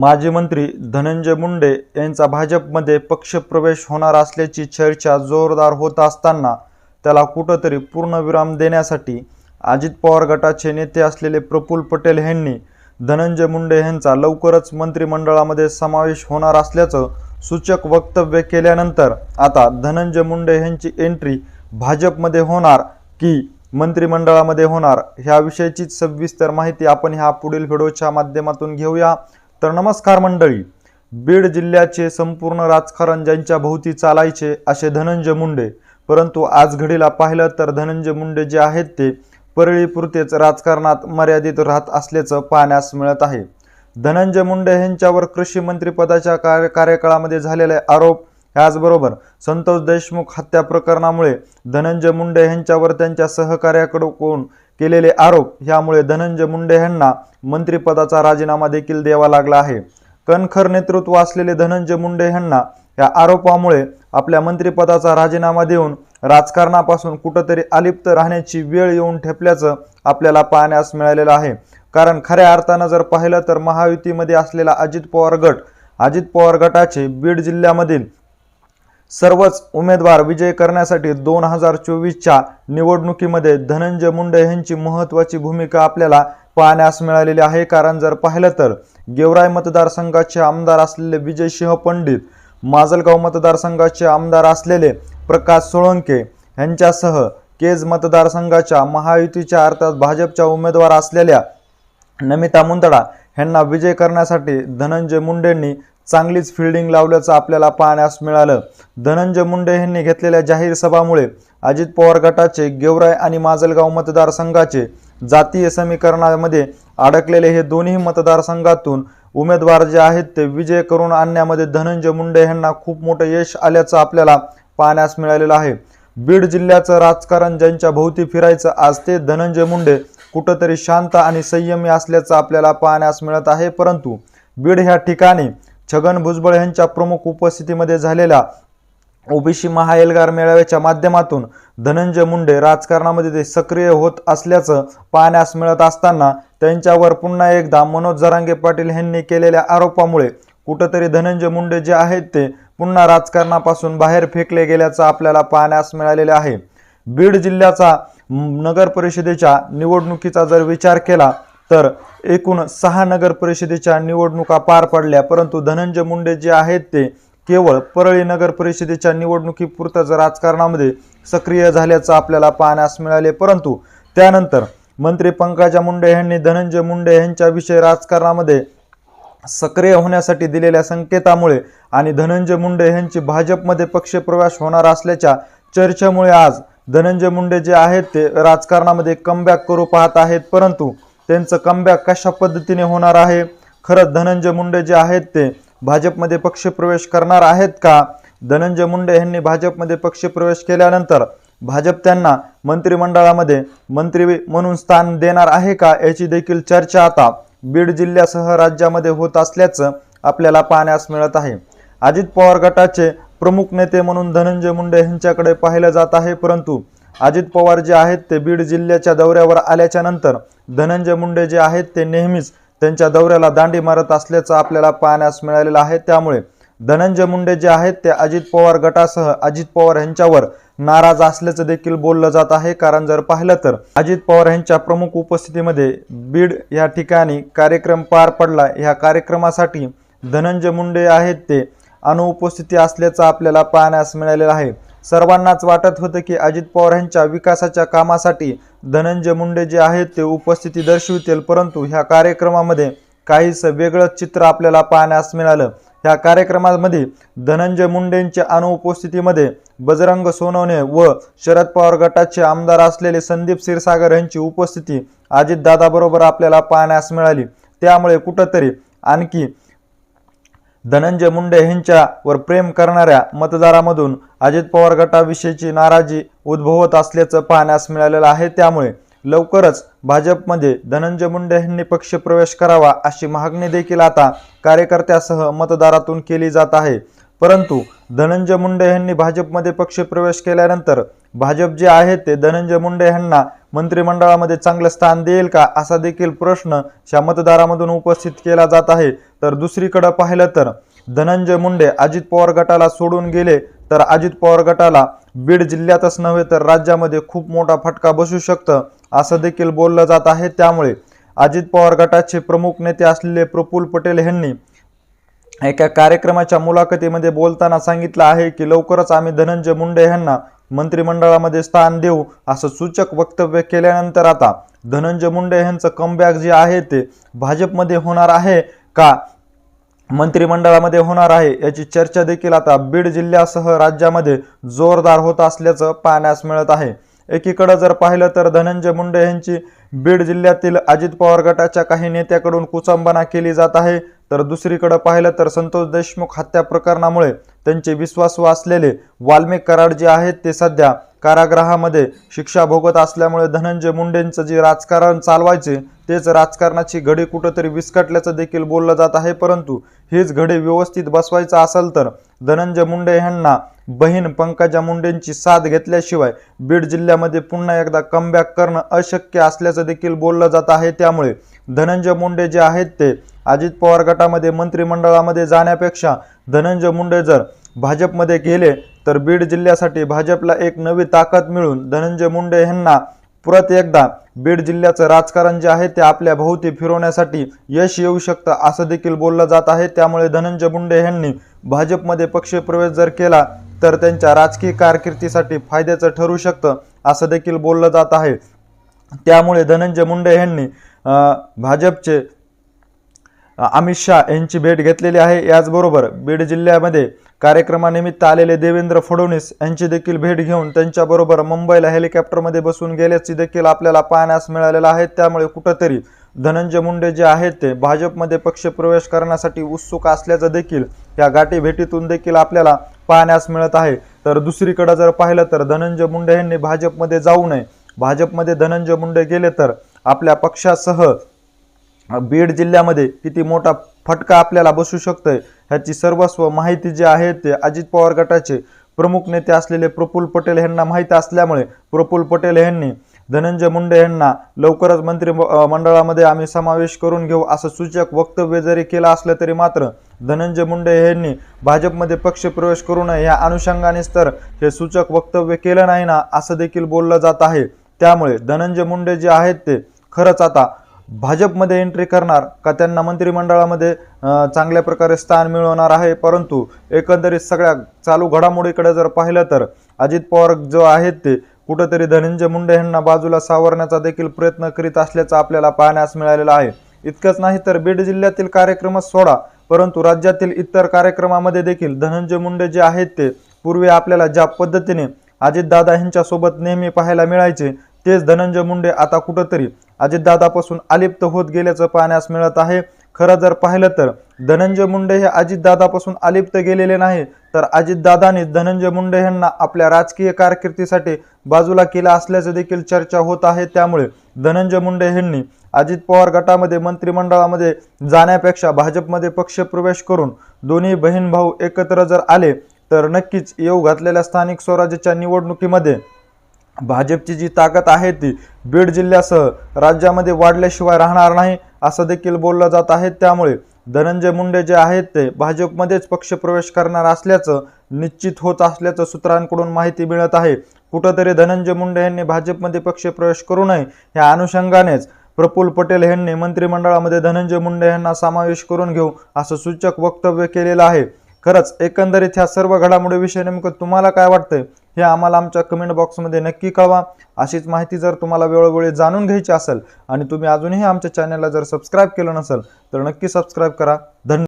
माजी मंत्री धनंजय मुंडे यांचा भाजपमध्ये पक्षप्रवेश होणार असल्याची चर्चा जोरदार होत असताना त्याला कुठंतरी पूर्णविराम देण्यासाठी अजित पवार गटाचे नेते असलेले प्रफुल्ल पटेल यांनी धनंजय मुंडे यांचा लवकरच मंत्रिमंडळामध्ये समावेश होणार असल्याचं सूचक वक्तव्य केल्यानंतर आता धनंजय मुंडे यांची एंट्री भाजपमध्ये होणार की मंत्रिमंडळामध्ये होणार ह्याविषयीची सविस्तर माहिती आपण ह्या पुढील व्हिडिओच्या माध्यमातून घेऊया। तर नमस्कार मंडळी, बीड जिल्ह्याचे संपूर्ण राजकारण ज्यांच्या भोवती चालायचे असे धनंजय मुंडे, परंतु आज घडीला पाहिलं तर धनंजय मुंडे जे आहेत ते परळीपुरतेच राजकारणात मर्यादित राहत असल्याचं पाहण्यास मिळत आहे। धनंजय मुंडे यांच्यावर कृषी मंत्रिपदाच्या कार्यकाळामध्ये झालेले आरोप, याचबरोबर संतोष देशमुख हत्या प्रकरणामुळे धनंजय मुंडे यांच्यावर त्यांच्या सहकार्याकडून केलेले आरोप, यामुळे धनंजय मुंडे यांना मंत्रिपदाचा राजीनामा देखील द्यावा लागला आहे। कणखर नेतृत्व असलेले धनंजय मुंडे यांना या आरोपामुळे आपल्या मंत्रिपदाचा राजीनामा देऊन राजकारणापासून कुठेतरी अलिप्त राहण्याची वेळ येऊन ठेपल्याचं आपल्याला पाहण्यास मिळालेलं आहे। कारण खऱ्या अर्थानं जर पाहिलं तर महायुतीमध्ये असलेला अजित पवार गटाचे बीड जिल्ह्यामधील सर्वच उमेदवार विजय करण्यासाठी 2024च्या निवडणुकीमध्ये धनंजय मुंडे यांची महत्त्वाची भूमिका आपल्याला पाहण्यास मिळालेली आहे। कारण जर पाहिलं तर गेवराई मतदारसंघाचे आमदार असलेले विजयसिंह पंडित, माजलगाव मतदारसंघाचे आमदार असलेले प्रकाश सोळंके यांच्यासह केज मतदारसंघाच्या महायुतीच्या अर्थात भाजपच्या उमेदवार असलेल्या नमिता मुंदडा यांना विजय करण्यासाठी धनंजय मुंडेंनी चांगलीच फिल्डिंग लावल्याचं आपल्याला पाहण्यास मिळालं। धनंजय मुंडे यांनी घेतलेल्या जाहीर सभामुळे अजित पवार गटाचे गेवराई आणि माजलगाव मतदारसंघाचे जातीय समीकरणामध्ये अडकलेले हे दोन्ही मतदारसंघातून उमेदवार जे आहेत ते विजय करून आणण्यामध्ये धनंजय मुंडे यांना खूप मोठं यश आल्याचं आपल्याला पाहण्यास मिळालेलं आहे। बीड जिल्ह्याचं राजकारण ज्यांच्या भोवती फिरायचं आज ते धनंजय मुंडे कुठंतरी शांत आणि संयमी असल्याचं आपल्याला पाहण्यास मिळत आहे। परंतु बीड ह्या ठिकाणी छगन भुजबळ यांच्या प्रमुख उपस्थितीमध्ये झालेल्या ओबीसी महाएल्गार मेळाव्याच्या माध्यमातून धनंजय मुंडे राजकारणामध्ये ते सक्रिय होत असल्याचं पाहण्यास मिळत असताना त्यांच्यावर पुन्हा एकदा मनोज जरांगे पाटील यांनी केलेल्या आरोपामुळे कुठंतरी धनंजय मुंडे जे आहेत ते पुन्हा राजकारणापासून बाहेर फेकले गेल्याचं आपल्याला पाहण्यास मिळालेले आहे। बीड जिल्ह्याचा नगर परिषदेच्या निवडणुकीचा जर विचार केला तर एकूण 6 नगर परिषदेच्या निवडणुका पार पडल्या, परंतु धनंजय मुंडे जे आहेत ते केवळ परळी नगर परिषदेच्या निवडणुकीपुरतच राजकारणामध्ये सक्रिय झाल्याचं आपल्याला पाहण्यास मिळाले। परंतु त्यानंतर मंत्री पंकजा मुंडे यांनी धनंजय मुंडे यांच्याविषयी राजकारणामध्ये सक्रिय होण्यासाठी दिलेल्या संकेतामुळे आणि धनंजय मुंडे यांची भाजपमध्ये पक्षप्रवेश होणार असल्याच्या चर्चेमुळे आज धनंजय मुंडे जे आहेत ते राजकारणामध्ये कमबॅक करू पाहत आहेत। परंतु त्यांचं कमबॅक कशा पद्धतीने होणार आहे, खरंच धनंजय मुंडे जे आहेत ते भाजपमध्ये पक्षप्रवेश करणार आहेत का? धनंजय मुंडे यांनी भाजपमध्ये पक्षप्रवेश केल्यानंतर भाजप त्यांना मंत्रिमंडळामध्ये मंत्री म्हणून स्थान देणार आहे का, याची देखील चर्चा आता बीड जिल्ह्यासह राज्यामध्ये होत असल्याचं आपल्याला पाहण्यास मिळत आहे। अजित पवार गटाचे प्रमुख नेते म्हणून धनंजय मुंडे यांच्याकडे पाहिलं जात आहे, परंतु अजित पवार जे आहेत ते बीड जिल्ह्याच्या दौऱ्यावर आल्याच्या नंतर धनंजय मुंडे जे आहेत ते नेहमीच त्यांच्या दौऱ्याला दांडी मारत असल्याचं आपल्याला पाहण्यास मिळालेलं आहे। त्यामुळे धनंजय मुंडे जे आहेत ते अजित पवार गटासह अजित पवार यांच्यावर नाराज असल्याचं देखील बोललं जात आहे। कारण जर पाहिलं तर अजित पवार यांच्या प्रमुख उपस्थितीमध्ये बीड या ठिकाणी कार्यक्रम पार पडला। ह्या कार्यक्रमासाठी धनंजय मुंडे आहेत ते अनुपस्थिती असल्याचं आपल्याला पाहण्यास मिळालेलं आहे। सर्वांनाच वाटत होतं की अजित पवार यांच्या विकासाच्या कामासाठी धनंजय मुंडे जे आहेत ते उपस्थिती दर्शवितील, परंतु ह्या कार्यक्रमामध्ये काहीच वेगळंच चित्र आपल्याला पाहण्यास मिळालं। ह्या कार्यक्रमामध्ये धनंजय मुंडेंच्या अनुपस्थितीमध्ये बजरंग सोनवणे व शरद पवार गटाचे आमदार असलेले संदीप क्षीरसागर यांची उपस्थिती अजितदादाबरोबर आपल्याला पाहण्यास मिळाली। त्यामुळे कुठंतरी आणखी धनंजय मुंडे यांच्यावर प्रेम करणाऱ्या मतदारामधून अजित पवार गटाविषयीची नाराजी उद्भवत असल्याचं पाहण्यास मिळालेलं आहे। त्यामुळे लवकरच भाजपमध्ये धनंजय मुंडे यांनी पक्षप्रवेश करावा अशी मागणी देखील आता कार्यकर्त्यासह मतदारातून केली जात आहे। परंतु धनंजय मुंडे यांनी भाजपमध्ये पक्षप्रवेश केल्यानंतर भाजप जे आहे ते धनंजय मुंडे यांना मंत्रिमंडळामध्ये चांगलं स्थान देईल का, असा देखील प्रश्न या मतदारामधून उपस्थित केला जात आहे। तर दुसरीकडे पाहिलं तर धनंजय मुंडे अजित पवार गटाला सोडून गेले तर अजित पवार गटाला बीड जिल्ह्यातच नव्हे तर राज्यामध्ये खूप मोठा फटका बसू शकतं, असं देखील बोललं जात आहे। त्यामुळे अजित पवार गटाचे प्रमुख नेते असलेले प्रफुल्ल पटेल यांनी एका कार्यक्रमाच्या मुलाखतीमध्ये बोलताना सांगितलं आहे की लवकरच आम्ही धनंजय मुंडे यांना मंत्रिमंडळामध्ये स्थान देऊ, असं सूचक वक्तव्य केल्यानंतर आता धनंजय मुंडे यांचं कमबॅक जे आहे ते भाजपमध्ये होणार आहे का मंत्रिमंडळामध्ये होणार आहे, याची चर्चा देखील आता बीड जिल्ह्यासह राज्यामध्ये जोरदार होत असल्याचं पाहण्यास मिळत आहे। एकीकडे जर पाहिलं तर धनंजय मुंडे यांची बीड जिल्ह्यातील अजित पवार गटाच्या काही नेत्याकडून कुचंबना केली जात आहे, तर दुसरीकडे पाहिलं तर संतोष देशमुख हत्या प्रकरणामुळे त्यांचे विश्वासू असलेले वाल्मिक कराड जे आहेत ते सध्या कारागृहामध्ये शिक्षा भोगत असल्यामुळे धनंजय मुंडेंचं जे राजकारण चालवायचे तेच राजकारणाची घडी कुठेतरी विस्कटल्याचं देखील बोललं जात आहे। परंतु हीच घडी व्यवस्थित बसवायचं असेल तर धनंजय मुंडे यांना बहीण पंकजा मुंडेंची साथ घेतल्याशिवाय बीड जिल्ह्यामध्ये पुन्हा एकदा कमबॅक करणं अशक्य असल्याचं देखील बोललं जात आहे। त्यामुळे धनंजय मुंडे जे आहेत ते अजित पवार गटामध्ये मंत्रिमंडळामध्ये जाण्यापेक्षा धनंजय मुंडे जर भाजपमध्ये गेले तर बीड जिल्ह्यासाठी भाजपला एक नवी ताकद मिळून धनंजय मुंडे यांना परत एकदा बीड जिल्ह्याचं राजकारण जे आहे ते आपल्या भोवती फिरवण्यासाठी यश येऊ शकतं, असं देखील बोललं जात आहे। त्यामुळे धनंजय मुंडे यांनी भाजपमध्ये पक्षप्रवेश जर केला तर त्यांच्या राजकीय कारकिर्दीसाठी फायद्याचं ठरू शकतं, असं देखील बोललं जात आहे। त्यामुळे धनंजय मुंडे यांनी भाजपचे अमित शाह यांची भेट घेतलेली आहे। याचबरोबर बीड जिल्ह्यामध्ये कार्यक्रमानिमित्त आलेले देवेंद्र फडणवीस यांची देखील भेट घेऊन त्यांच्याबरोबर मुंबईला हेलिकॉप्टरमध्ये बसून गेल्याची देखील आपल्याला पाहण्यास मिळालेलं आहे। त्यामुळे कुठंतरी धनंजय मुंडे जे आहेत ते भाजपमध्ये पक्षप्रवेश करण्यासाठी उत्सुक असल्याचं देखील या गाठी भेटीतून देखील आपल्याला पाहण्यास मिळत आहे। तर दुसरीकडे जर पाहिलं तर धनंजय मुंडे यांनी भाजपमध्ये जाऊ नये, भाजपमध्ये धनंजय मुंडे गेले तर आपल्या पक्षासह बीड जिल्ह्यामध्ये किती मोठा फटका आपल्याला बसू शकतोय ह्याची सर्वस्व माहिती जी आहे ते अजित पवार गटाचे प्रमुख नेते असलेले प्रफुल्ल पटेल यांना माहिती असल्यामुळे प्रफुल्ल पटेल यांनी धनंजय मुंडे यांना लवकरच मंत्रिमंडळामध्ये आम्ही समावेश करून घेऊ असं सूचक वक्तव्य जरी केलं असलं तरी मात्र धनंजय मुंडे यांनी भाजपमध्ये पक्षप्रवेश करू नये या अनुषंगानेच तर हे सूचक वक्तव्य केलं नाही ना, असं देखील बोललं जात आहे। त्यामुळे धनंजय मुंडे जे आहेत ते खरंच आता भाजपमध्ये एंट्री करणार का त्यांना मंत्रिमंडळामध्ये चांगल्या प्रकारे स्थान मिळवणार आहे। परंतु एकंदरीत सगळ्या चालू घडामोडीकडे जर पाहिलं तर अजित पवार जो आहेत ते कुठेतरी धनंजय मुंडे यांना बाजूला सावरण्याचा देखील प्रयत्न करीत असल्याचं आपल्याला पाहण्यास मिळालेलं आहे। इतकंच नाही तर बीड जिल्ह्यातील कार्यक्रमच सोडा, परंतु राज्यातील इतर कार्यक्रमामध्ये देखील धनंजय मुंडे जे आहेत ते पूर्वी आपल्याला ज्या पद्धतीने अजितदादा यांच्यासोबत नेहमी पाहायला मिळायचे तेच धनंजय मुंडे आता कुठेतरी अजितदादापासून अलिप्त होत गेल्याचं पाहण्यास मिळत आहे। खरं जर पाहिलं तर धनंजय मुंडे हे अजितदादापासून अलिप्त गेलेले नाही, तर अजितदादांनी धनंजय मुंडे यांना आपल्या राजकीय कारकिर्दीसाठी बाजूला केला असल्याचं देखील चर्चा होत आहे। त्यामुळे धनंजय मुंडे यांनी अजित पवार गटामध्ये मंत्रिमंडळामध्ये जाण्यापेक्षा भाजपमध्ये पक्षप्रवेश करून दोन्ही बहीण भाऊ एकत्र जर आले तर नक्कीच येऊ घातलेल्या स्थानिक स्वराज्याच्या निवडणुकीमध्ये भाजपची जी ताकद आहे ती बीड जिल्ह्यासह राज्यामध्ये वाढल्याशिवाय राहणार नाही, असं देखील बोललं जात आहे। त्यामुळे धनंजय मुंडे जे आहेत ते भाजपमध्येच पक्षप्रवेश करणार असल्याचं निश्चित होत असल्याचं सूत्रांकडून माहिती मिळत आहे। कुठंतरी धनंजय मुंडे यांनी भाजपमध्ये पक्षप्रवेश करू नये या अनुषंगानेच प्रफुल्ल पटेल यांनी मंत्रिमंडळामध्ये धनंजय मुंडे यांना समावेश करून घेऊ असं सूचक वक्तव्य केलेलं आहे। खरंच एकंदरीत ह्या सर्व घडामोडीविषयी नेमकं तुम्हाला काय वाटतंय हे आम्हाला आमच्या कमेंट बॉक्समध्ये नक्की कळवा। अशीच माहिती जर तुम्हाला वेळोवेळी जाणून घ्यायची असेल आणि तुम्ही अजूनही आमच्या चॅनलला जर सबस्क्राईब केलं नसेल तर नक्की सबस्क्राईब करा। धन्यवाद।